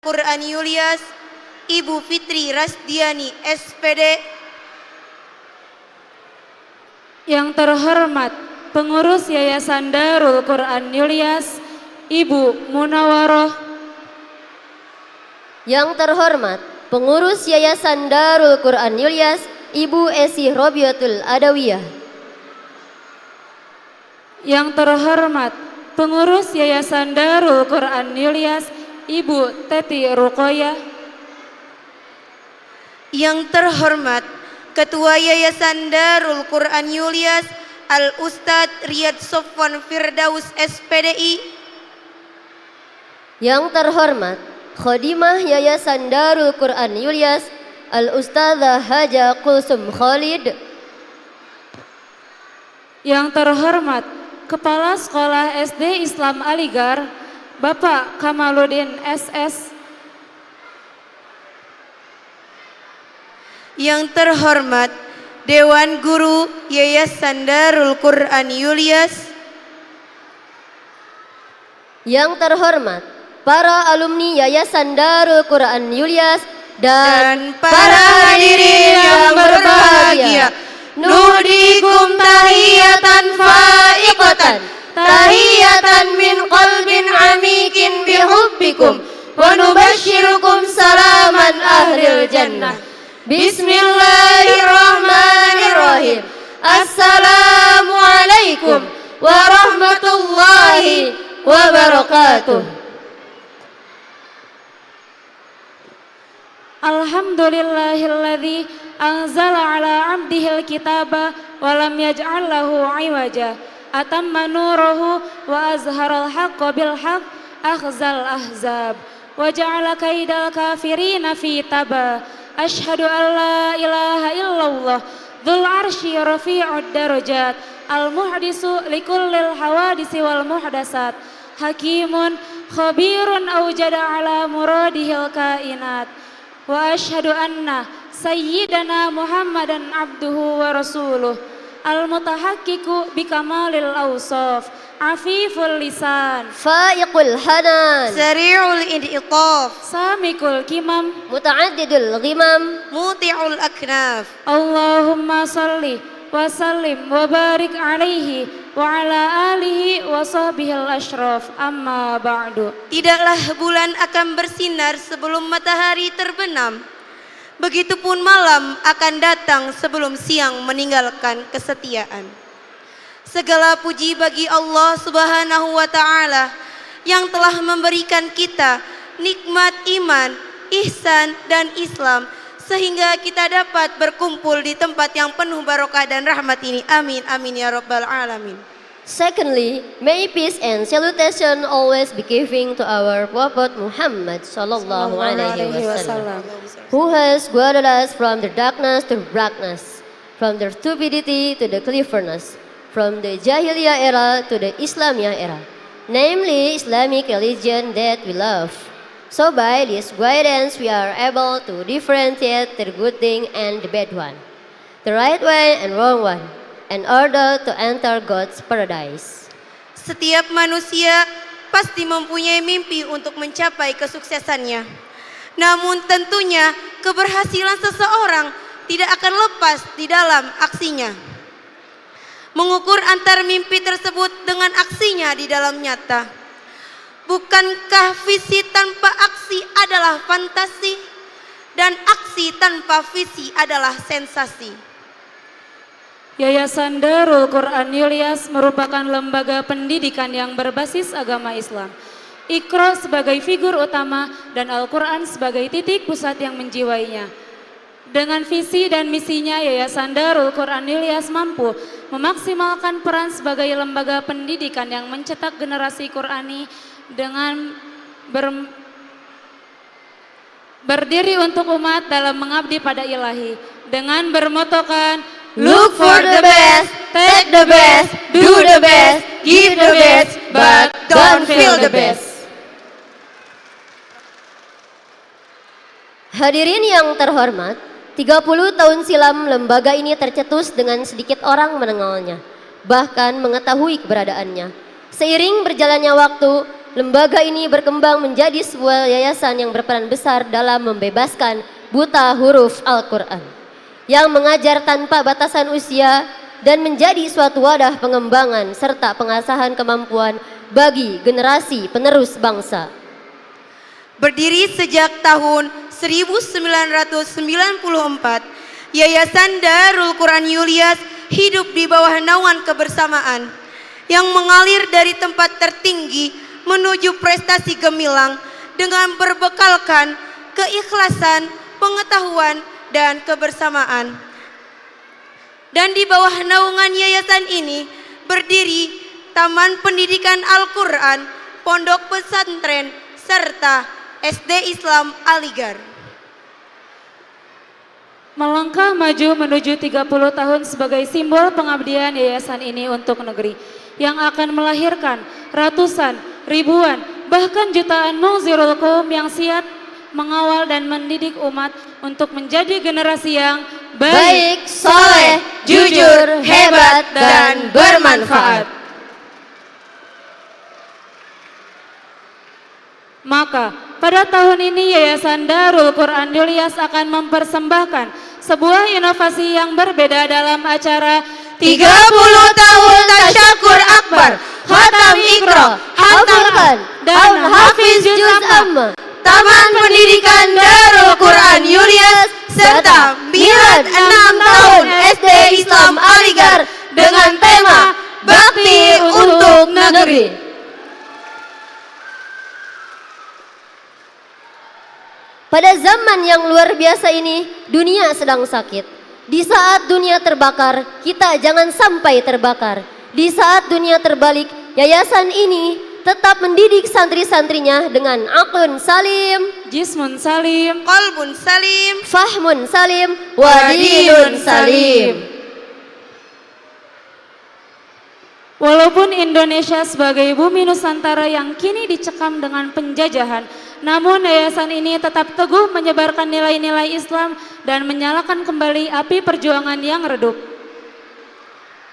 Quran Yulias, Ibu Fitri Rasdiani SPD. Yang terhormat Pengurus Yayasan Darul Quran Yulias, Ibu Munawaroh. Yang terhormat Pengurus Yayasan Darul Quran Yulias, Ibu Esi Robiatul Adawiyah. Yang terhormat Pengurus Yayasan Darul Quran Yulias, Ibu Teti Ruqoyah. Yang terhormat Ketua Yayasan Darul Quran Yulias, Al-Ustadz Riyad Sofwan Firdaus SPDI. Yang terhormat Khadimah Yayasan Darul Quran Yulias, Al-Ustadzah Haja Kulsum Khalid. Yang terhormat Kepala Sekolah SD Islam Aligar, Bapak Kamaluddin SS. Yang terhormat Dewan Guru Yayasan Darul Quran Yulias. Yang terhormat para alumni Yayasan Darul Quran Yulias dan para hadirin yang berbahagia. Nuhdikum tahiyatan faiqatan, tahiyatan min qalbin amikin bihubbikum, wa nubashirukum salaman ahlil jannah. Bismillahirrahmanirrahim. Assalamualaikum warahmatullahi wabarakatuh. Alhamdulillahilladzi anzala ala abdihil kitaba wa lam yaj'al lahu iwaja. Atamma nuruhu wa azharal haqqa bil haqq akhzal ahzab wa ja'ala kaidal kafirina fi taba. Ashhadu an la ilaha illallah dzul arsy rafi'ud darajat al-muhdisu likullil hawadisi wal muhdasat hakimun khabirun awjada ala muradihil kainat. Wa ashhadu anna sayyidana Muhammadan abduhu wa rasuluh al-mutahaqqiqu bikamalil awsaf afiful lisan faiqul hanan Sari'ul in'itaf samikul kimam muta'addidul ghimam muti'ul aknaf. Allahumma salli wa sallim wa barik alaihi wa ala alihi wa sahbihil ashraf amma ba'du. Tidaklah bulan akan bersinar sebelum matahari terbenam, begitupun malam akan datang sebelum siang meninggalkan kesetiaan. Segala puji bagi Allah Subhanahu wa Ta'ala yang telah memberikan kita nikmat iman, ihsan, dan Islam, sehingga kita dapat berkumpul di tempat yang penuh barokah dan rahmat ini. Amin, amin ya rabbal alamin. Secondly, may peace and salutation always be given to our Prophet Muhammad sallallahu alaihi wasallam, who has guided us from the darkness to brightness, from the stupidity to the cleverness, from the Jahiliyah era to the Islamiyah era, namely Islamic religion that we love. So by this guidance we are able to differentiate the good thing and the bad one, the right way and wrong one, in order to enter God's paradise. Setiap manusia pasti mempunyai mimpi untuk mencapai kesuksesannya. Namun tentunya keberhasilan seseorang tidak akan lepas di dalam aksinya. Mengukur antar mimpi tersebut dengan aksinya di dalam nyata. Bukankah visi tanpa aksi adalah fantasi, dan aksi tanpa visi adalah sensasi? Yayasan Darul Quran Yulias merupakan lembaga pendidikan yang berbasis agama Islam. Iqra sebagai figur utama dan Al-Quran sebagai titik pusat yang menjiwainya. Dengan visi dan misinya, Yayasan Darul Quran Yulias mampu memaksimalkan peran sebagai lembaga pendidikan yang mencetak generasi Qurani dengan berdiri untuk umat dalam mengabdi pada ilahi, dengan bermotokan Look for the best, take the best, do the best, give the best, but don't feel the best. Hadirin yang terhormat, 30 tahun silam lembaga ini tercetus dengan sedikit orang mengenalnya, bahkan mengetahui keberadaannya. Seiring berjalannya waktu, lembaga ini berkembang menjadi sebuah yayasan yang berperan besar dalam membebaskan buta huruf Al-Quran, yang mengajar tanpa batasan usia dan menjadi suatu wadah pengembangan serta pengasahan kemampuan bagi generasi penerus bangsa. Berdiri sejak tahun 1994, Yayasan Darul Quran Ilyas hidup di bawah naungan kebersamaan yang mengalir dari tempat tertinggi menuju prestasi gemilang dengan berbekalkan keikhlasan, pengetahuan, dan kebersamaan. Dan di bawah naungan yayasan ini berdiri Taman Pendidikan Al-Quran, Pondok Pesantren, serta SD Islam Aligar. Melangkah maju menuju 30 tahun sebagai simbol pengabdian yayasan ini untuk negeri yang akan melahirkan ratusan, ribuan, bahkan jutaan Muzirul Qaum yang siap mengawal dan mendidik umat untuk menjadi generasi yang Baik, soleh, jujur, hebat, dan bermanfaat. Maka pada tahun ini Yayasan Darul Quran Ilyas akan mempersembahkan sebuah inovasi yang berbeda dalam acara 30 tahun Tasyakur Akbar, Khatam Iqra, Hafal Quran, dan Hafiz Juz Amma, Taman Pendidikan Darul Quran Ilyas, serta milad 6 tahun SD Islam Aligar dengan tema Bakti untuk Negeri. Pada zaman yang luar biasa ini, dunia sedang sakit. Di saat dunia terbakar, kita jangan sampai terbakar. Di saat dunia terbalik, yayasan ini tetap mendidik santri-santrinya dengan aklun salim, Jismun Salim, Qalbun Salim, fahmun salim, wadinun salim. Walaupun Indonesia sebagai bumi Nusantara yang kini dicekam dengan penjajahan, namun yayasan ini tetap teguh menyebarkan nilai-nilai Islam dan menyalakan kembali api perjuangan yang redup.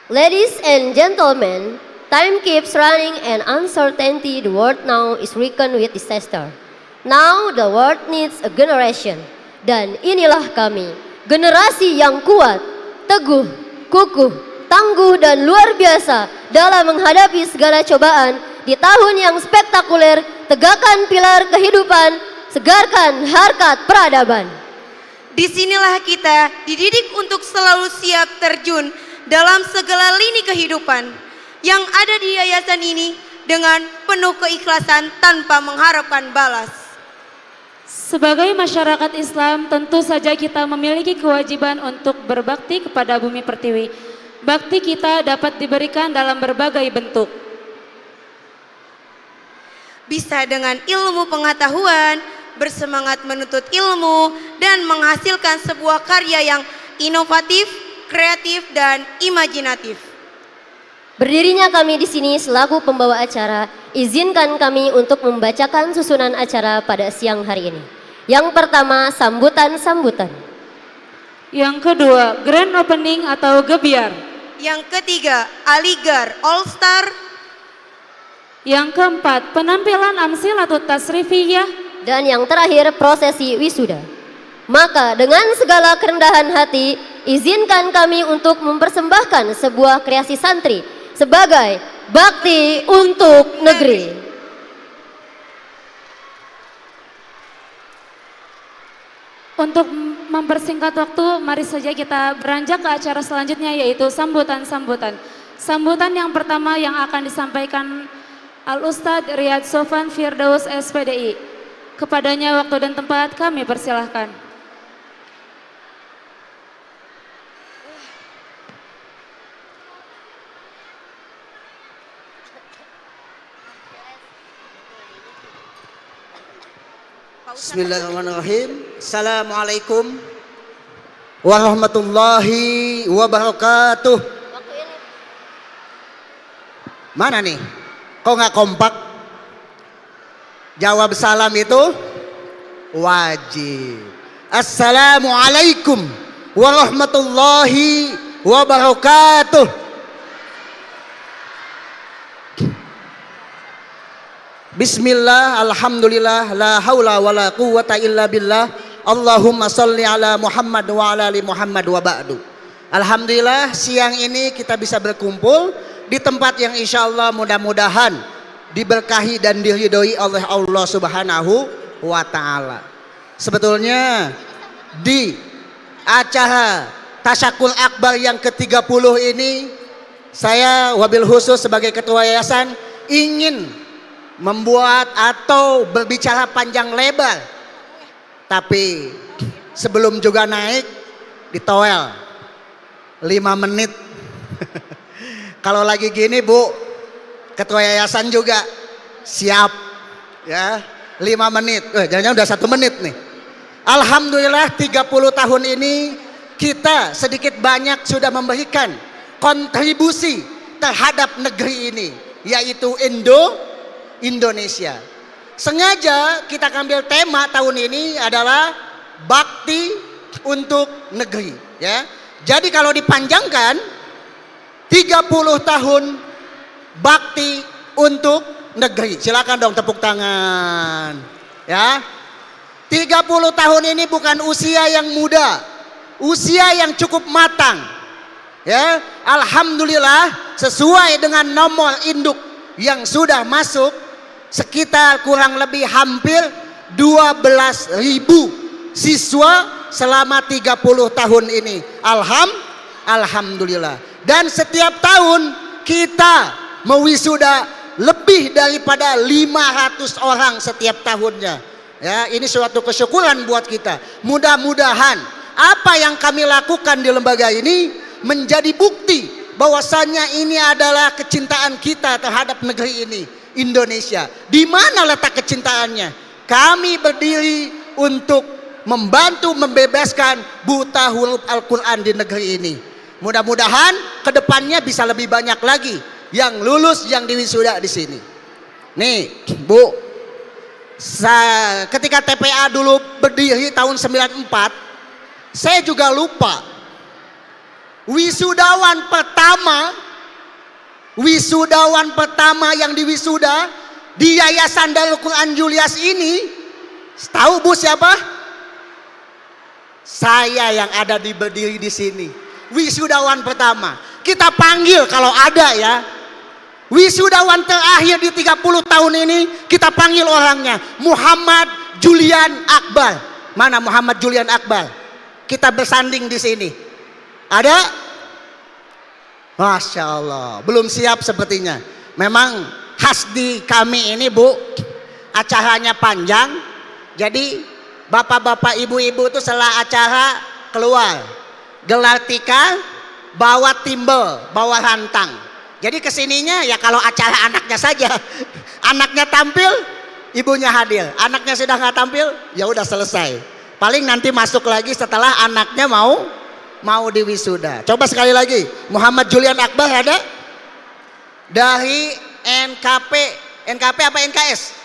Ladies and gentlemen, time keeps running and uncertainty. The world now is reckoned with disaster. Now the world needs a generation. Dan inilah kami, generasi yang kuat, teguh, kukuh, tangguh dan luar biasa dalam menghadapi segala cobaan di tahun yang spektakuler. Tegakkan pilar kehidupan, segarkan harkat peradaban. Disinilah kita dididik untuk selalu siap terjun dalam segala lini kehidupan yang ada di yayasan ini dengan penuh keikhlasan tanpa mengharapkan balas. Sebagai masyarakat Islam, tentu saja kita memiliki kewajiban untuk berbakti kepada bumi pertiwi. Bakti kita dapat diberikan dalam berbagai bentuk. Bisa dengan ilmu pengetahuan, bersemangat menuntut ilmu, dan menghasilkan sebuah karya yang inovatif, kreatif, dan imajinatif. Berdirinya kami di sini selaku pembawa acara, izinkan kami untuk membacakan susunan acara pada siang hari ini. Yang pertama, sambutan-sambutan. Yang kedua, grand opening atau gebiar. Yang ketiga, Aligar All Star. Yang keempat, penampilan amsilatut tasrifiyah. Dan yang terakhir, prosesi wisuda. Maka dengan segala kerendahan hati, izinkan kami untuk mempersembahkan sebuah kreasi santri sebagai bakti untuk negeri. Untuk mempersingkat waktu, mari saja kita beranjak ke acara selanjutnya, yaitu sambutan-sambutan. Sambutan yang pertama yang akan disampaikan Al-Ustadz Riyad Sofan Firdaus SPDI. Kepadanya waktu dan tempat kami persilahkan. Bismillahirrahmanirrahim. Assalamualaikum warahmatullahi wabarakatuh. Mana nih? Kok nggak kompak? Jawab salam itu wajib. Assalamualaikum warahmatullahi wabarakatuh. Bismillah, alhamdulillah, la haula wa la quwwata illa billah. Allahumma salli ala Muhammad wa ala ali Muhammad wa ba'du. Alhamdulillah siang ini kita bisa berkumpul di tempat yang insya Allah mudah-mudahan diberkahi dan diridhoi oleh Allah Subhanahu wa ta'ala. Sebetulnya di acara Tasyakul Akbar yang ke-30 ini, saya wabil khusus sebagai ketua yayasan ingin membuat atau berbicara panjang lebar, tapi sebelum juga naik ditowel 5 menit. Kalau lagi gini Bu, ketua yayasan juga siap ya, 5 menit. Jangan-jangan udah 1 menit nih. Alhamdulillah 30 tahun ini kita sedikit banyak sudah memberikan kontribusi terhadap negeri ini, yaitu Indonesia. Sengaja kita ambil tema tahun ini adalah bakti untuk negeri ya. Jadi kalau dipanjangkan 30 tahun bakti untuk negeri. Silakan dong tepuk tangan ya. 30 tahun ini bukan usia yang muda, usia yang cukup matang ya. Alhamdulillah sesuai dengan nomor induk yang sudah masuk sekitar kurang lebih hampir 12.000 siswa selama 30 tahun ini. Alhamdulillah. Dan setiap tahun kita mewisuda lebih daripada 500 orang setiap tahunnya. Ya, ini suatu kesyukuran buat kita. Mudah-mudahan apa yang kami lakukan di lembaga ini menjadi bukti bahwasanya ini adalah kecintaan kita terhadap negeri ini, Indonesia. Di mana letak kecintaannya? Kami berdiri untuk membantu membebaskan buta huruf Al-Quran di negeri ini. Mudah-mudahan kedepannya bisa lebih banyak lagi yang lulus, yang diwisuda di sini. Nih Bu, ketika TPA dulu berdiri tahun 94, saya juga lupa wisudawan pertama yang diwisuda di Yayasan Darul Quran Julius ini, tahu Bu siapa? Saya yang ada di berdiri di sini, wisudawan pertama. Kita panggil kalau ada ya. Wisudawan terakhir di 30 tahun ini kita panggil orangnya, Muhammad Julian Akbar. Mana Muhammad Julian Akbar? Kita bersanding di sini. Ada? Masya Allah, belum siap sepertinya. Memang khas di kami ini Bu, acaranya panjang. Jadi bapak-bapak ibu-ibu itu setelah acara keluar, gelar tikar, bawa timbel, bawa rantang. Jadi kesininya ya kalau acara anaknya saja, anaknya tampil, ibunya hadir. Anaknya sudah nggak tampil, ya udah selesai. Paling nanti masuk lagi setelah anaknya mau diwisuda. Coba sekali lagi, Muhammad Julian Akbar ada? Dari NKP apa NKS?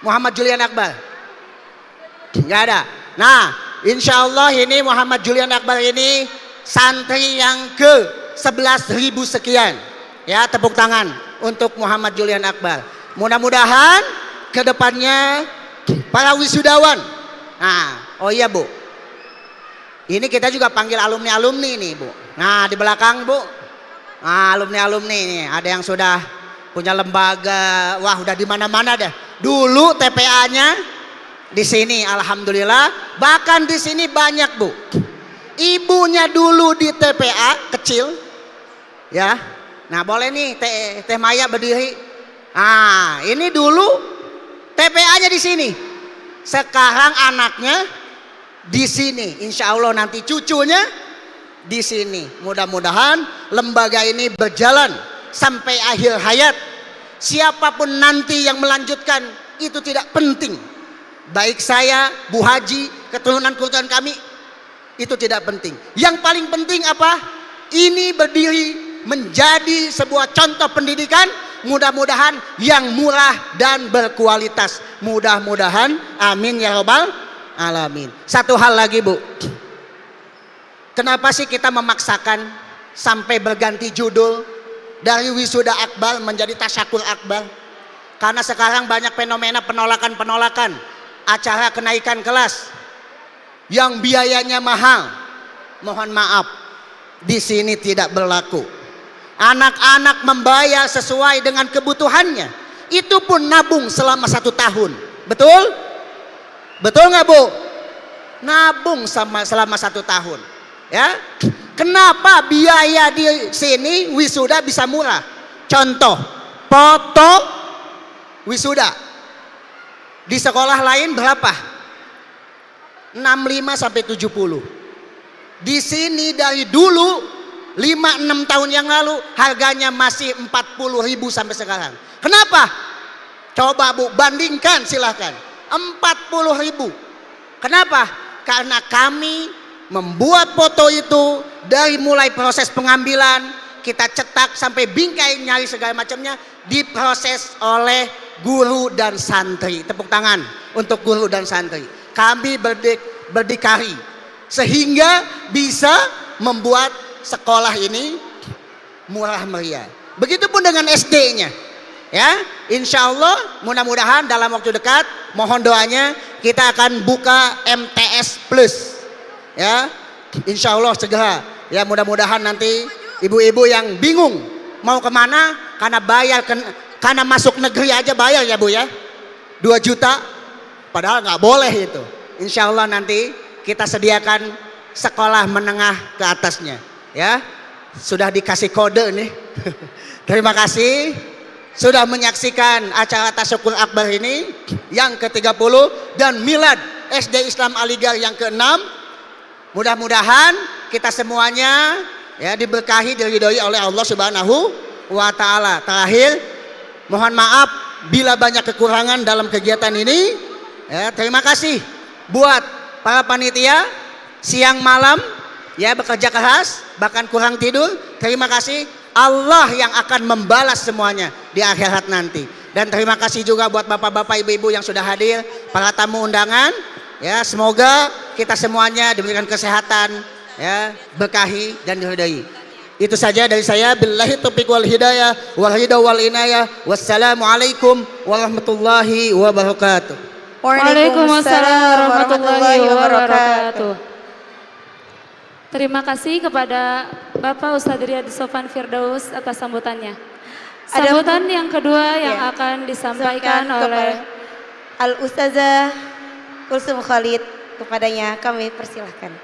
Muhammad Julian Akbar? Nggak ada. Nah, insya Allah ini Muhammad Julian Akbar ini santri yang ke 11.000 sekian ya, tepuk tangan untuk Muhammad Julian Akbar. Mudah-mudahan kedepannya para wisudawan. Nah, oh iya Bu, ini kita juga panggil alumni-alumni nih Bu. Nah di belakang Bu, nah, alumni-alumni nih, ada yang sudah punya lembaga, wah udah di mana-mana dah. Dulu TPA-nya di sini, alhamdulillah. Bahkan di sini banyak Bu, ibunya dulu di TPA kecil ya. Nah boleh nih Teh Maya berdiri. Ah ini dulu TPA-nya di sini, sekarang anaknya di sini. Insya Allah nanti cucunya di sini. Mudah-mudahan lembaga ini berjalan sampai akhir hayat. Siapapun nanti yang melanjutkan itu tidak penting. Baik saya, Bu Haji, keturunan-keturunan kami, itu tidak penting. Yang paling penting apa? Ini berdiri menjadi sebuah contoh pendidikan, mudah-mudahan yang murah dan berkualitas. Mudah-mudahan, amin ya robbal alamin. Satu hal lagi Bu, kenapa sih kita memaksakan sampai berganti judul dari wisuda akbar menjadi tasyakul akbar? Karena sekarang banyak fenomena penolakan-penolakan acara kenaikan kelas yang biayanya mahal. Mohon maaf, di sini tidak berlaku. Anak-anak membayar sesuai dengan kebutuhannya. Itu pun nabung selama 1 tahun. Betul? Betul nggak Bu? Nabung selama 1 tahun. Ya, kenapa biaya di sini wisuda bisa murah? Contoh, foto wisuda di sekolah lain berapa? 65 sampai 70. Di sini dari dulu 5-6 tahun yang lalu harganya masih 40.000 sampai sekarang. Kenapa? Coba Bu bandingkan silahkan. 40.000. Kenapa? Karena kami membuat foto itu dari mulai proses pengambilan, kita cetak sampai bingkai nyari segala macamnya diproses oleh guru dan santri. Tepuk tangan untuk guru dan santri. Kami berdikari sehingga bisa membuat sekolah ini murah meriah. Begitupun dengan SD-nya. Ya, insya Allah mudah-mudahan dalam waktu dekat, mohon doanya kita akan buka MTS Plus. Ya, insya Allah segera. Ya, mudah-mudahan nanti ibu-ibu yang bingung mau kemana karena karena masuk negeri aja bayar ya Bu ya, 2 juta, padahal nggak boleh itu. Insya Allah nanti kita sediakan sekolah menengah ke atasnya. Ya, sudah dikasih kode nih. Terima kasih sudah menyaksikan acara Tasyukur Akbar ini yang ke-30 dan Milad SD Islam Aligar yang ke-6. Mudah-mudahan kita semuanya ya diberkahi, diridhoi oleh Allah Subhanahu wa taala. Terakhir, mohon maaf bila banyak kekurangan dalam kegiatan ini. Ya, terima kasih buat para panitia siang malam ya bekerja keras bahkan kurang tidur. Terima kasih, Allah yang akan membalas semuanya di akhirat nanti. Dan terima kasih juga buat bapak-bapak ibu-ibu yang sudah hadir, para tamu undangan ya, semoga kita semuanya diberikan kesehatan ya, berkahi dan diridai. Itu saja dari saya. Billahi taufiq wal hidayah wal ridha wal inayah. Wassalamualaikum warahmatullahi wabarakatuh. Waalaikumsalam warahmatullahi wabarakatuh. Terima kasih kepada Bapak Ustadz Riyadi Sofan Firdaus atas sambutannya. Sambutan yang kedua yang akan disampaikan oleh Al-Ustazah Kulsum Khalid, kepadanya kami persilahkan.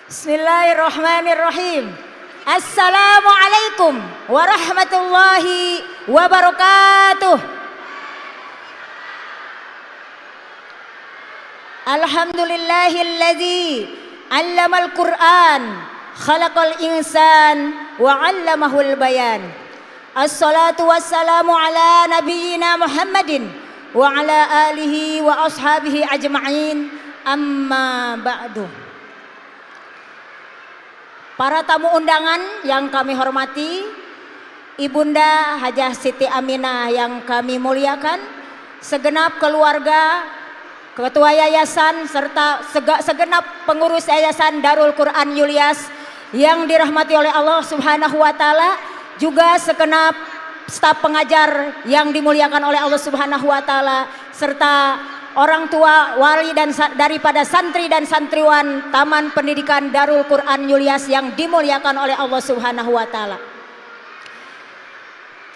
Bismillahirrahmanirrahim. Assalamualaikum warahmatullahi wabarakatuh. Alhamdulillahilladzi 'allamal Qur'an, khalaqal insan wa 'allamahul bayan. Assalatu wassalamu ala nabiyyina Muhammadin wa ala alihi wa ashabihi ajma'in. Amma ba'du. Para tamu undangan yang kami hormati, Ibunda Hajah Siti Aminah yang kami muliakan, segenap keluarga, ketua yayasan serta segenap pengurus yayasan Darul Quran Yulias yang dirahmati oleh Allah Subhanahu wa taala, juga segenap staf pengajar yang dimuliakan oleh Allah Subhanahu wa taala, serta orang tua, wali dan daripada santri dan santriwan Taman Pendidikan Darul Quran Yulias yang dimuliakan oleh Allah Subhanahu wa taala.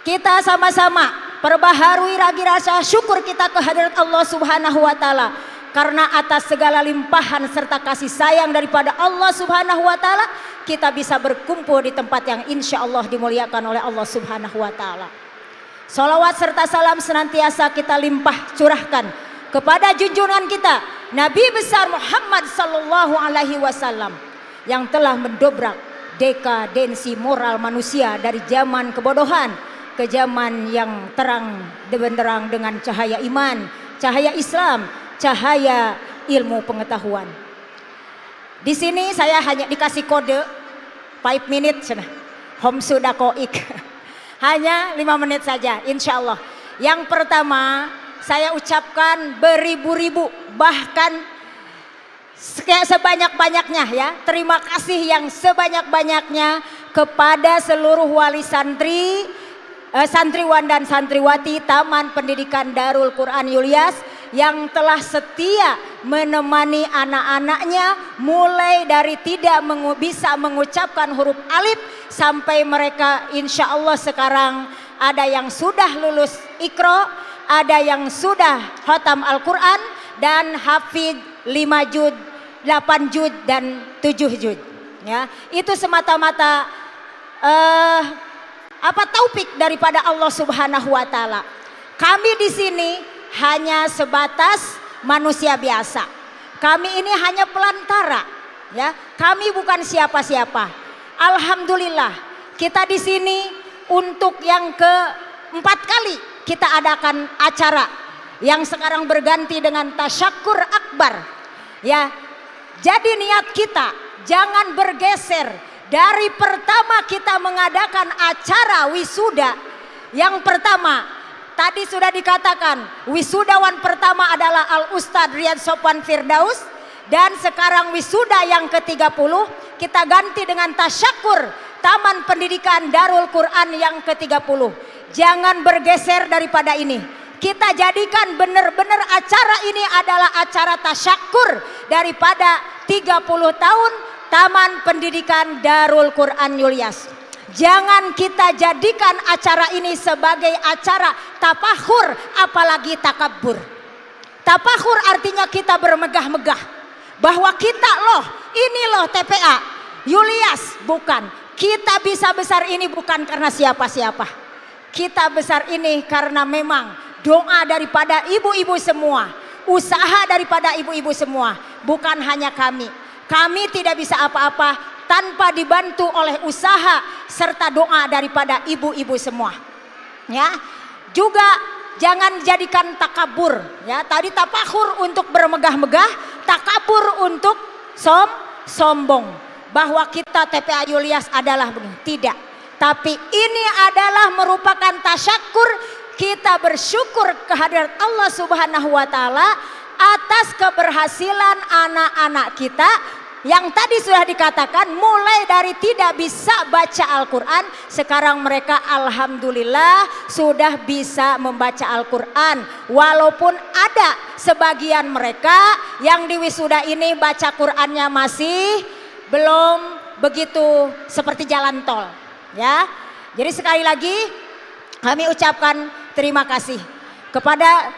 Kita sama-sama perbaharui lagi rasa syukur kita kehadirat Allah Subhanahu wa taala karena atas segala limpahan serta kasih sayang daripada Allah Subhanahu wa taala kita bisa berkumpul di tempat yang insya Allah dimuliakan oleh Allah Subhanahu wa taala. Salawat serta salam senantiasa kita limpah curahkan kepada junjungan kita Nabi besar Muhammad sallallahu alaihi wasallam yang telah mendobrak dekadensi moral manusia dari zaman kebodohan ke zaman yang terang benderang dengan cahaya iman, cahaya Islam, cahaya ilmu pengetahuan. Di sini saya hanya dikasih kode 5 minutes hom sudah koik. Hanya 5 menit saja insya Allah. Yang pertama, saya ucapkan beribu-ribu bahkan sebanyak-banyaknya ya. Terima kasih yang sebanyak-banyaknya kepada seluruh wali santri, santriwan dan santriwati Taman Pendidikan Darul Quran Yulias yang telah setia menemani anak-anaknya mulai dari tidak bisa mengucapkan huruf alif sampai mereka insya Allah sekarang ada yang sudah lulus Iqra, ada yang sudah khatam Al-Quran dan hafid 5 juz, 8 juz dan 7 juz ya. Itu semata-mata taufik daripada Allah Subhanahu wa taala. Kami di sini hanya sebatas manusia biasa. Kami ini hanya pelantara ya. Kami bukan siapa-siapa. Alhamdulillah kita di sini untuk yang keempat kali kita adakan acara yang sekarang berganti dengan tasyakur akbar ya. Jadi niat kita jangan bergeser dari pertama kita mengadakan acara wisuda. Yang pertama tadi sudah dikatakan wisudawan pertama adalah Al Ustadz Riyad Sofwan Firdaus, dan sekarang wisuda yang ke-30 kita ganti dengan tasyakur Taman Pendidikan Darul Quran yang ke-30. Jangan bergeser daripada ini. Kita jadikan benar-benar acara ini adalah acara tasyakur daripada 30 tahun Taman Pendidikan Darul Quran Yulias. Jangan kita jadikan acara ini sebagai acara tafakhur apalagi takabur. Tafakhur artinya kita bermegah-megah bahwa kita ini TPA Yulias, bukan. Kita bisa besar ini bukan karena siapa-siapa. Kita besar ini karena memang doa daripada ibu-ibu semua, usaha daripada ibu-ibu semua, bukan hanya kami. Kami tidak bisa apa-apa tanpa dibantu oleh usaha serta doa daripada ibu-ibu semua. Ya. Juga jangan jadikan takabur ya. Tadi tafakhur untuk bermegah-megah, takabur untuk sombong bahwa kita TPA Yulias adalah begini. Tidak. Tapi ini adalah merupakan tasyakur, kita bersyukur kehadirat Allah Subhanahu wa taala atas keberhasilan anak-anak kita yang tadi sudah dikatakan mulai dari tidak bisa baca Al-Quran, sekarang mereka alhamdulillah sudah bisa membaca Al-Quran. Walaupun ada sebagian mereka yang di wisuda ini baca Qurannya masih belum begitu seperti jalan tol ya. Jadi sekali lagi kami ucapkan terima kasih kepada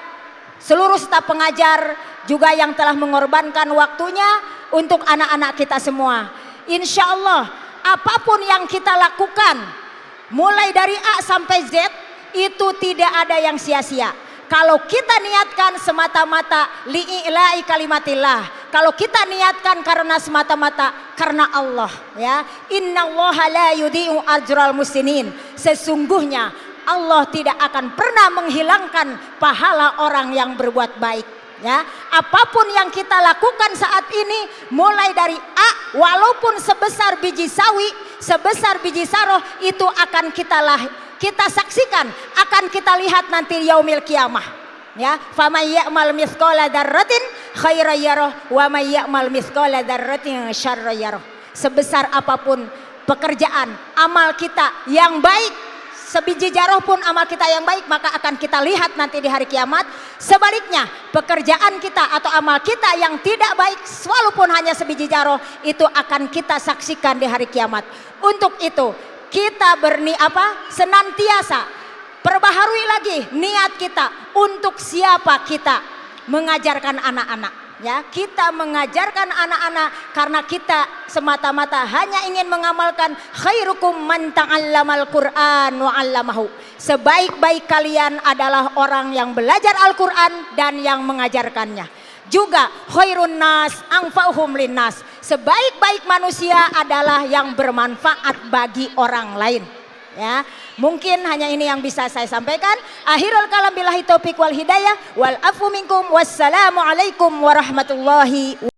seluruh staf pengajar juga yang telah mengorbankan waktunya untuk anak-anak kita semua. Insya Allah apapun yang kita lakukan mulai dari A sampai Z itu tidak ada yang sia-sia. Kalau kita niatkan semata-mata li'ila'i kalimatillah, kalau kita niatkan karena semata-mata karena Allah ya. Innallaha la yudhi'u ajral muhsinin. Sesungguhnya Allah tidak akan pernah menghilangkan pahala orang yang berbuat baik ya. Apapun yang kita lakukan saat ini mulai dari A, walaupun sebesar biji sawi, sebesar biji saroh, itu akan kita saksikan, akan kita lihat nanti yaumil kiamah ya. Famay ya'mal mithqala dzarratin khairan yarah wa may ya'mal mithqala dzarratin syarran yarah. Sebesar apapun pekerjaan amal kita yang baik, sebiji jaroh pun amal kita yang baik, maka akan kita lihat nanti di hari kiamat. Sebaliknya pekerjaan kita atau amal kita yang tidak baik walaupun hanya sebiji jaroh, itu akan kita saksikan di hari kiamat. Untuk itu kita senantiasa perbaharui lagi niat kita untuk siapa kita mengajarkan anak-anak ya. Kita mengajarkan anak-anak karena kita semata-mata hanya ingin mengamalkan khairukum man ta'allamal Qur'an wa 'allamahu. Sebaik-baik kalian adalah orang yang belajar Al-Qur'an dan yang mengajarkannya. Juga khairun nas anfa'uhum linnas. Sebaik-baik manusia adalah yang bermanfaat bagi orang lain ya. Mungkin hanya ini yang bisa saya sampaikan. Akhirul kalam billahi taufiq wal hidayah wal afu minkum. Wassalamu alaikum warahmatullahi wabarakatuh.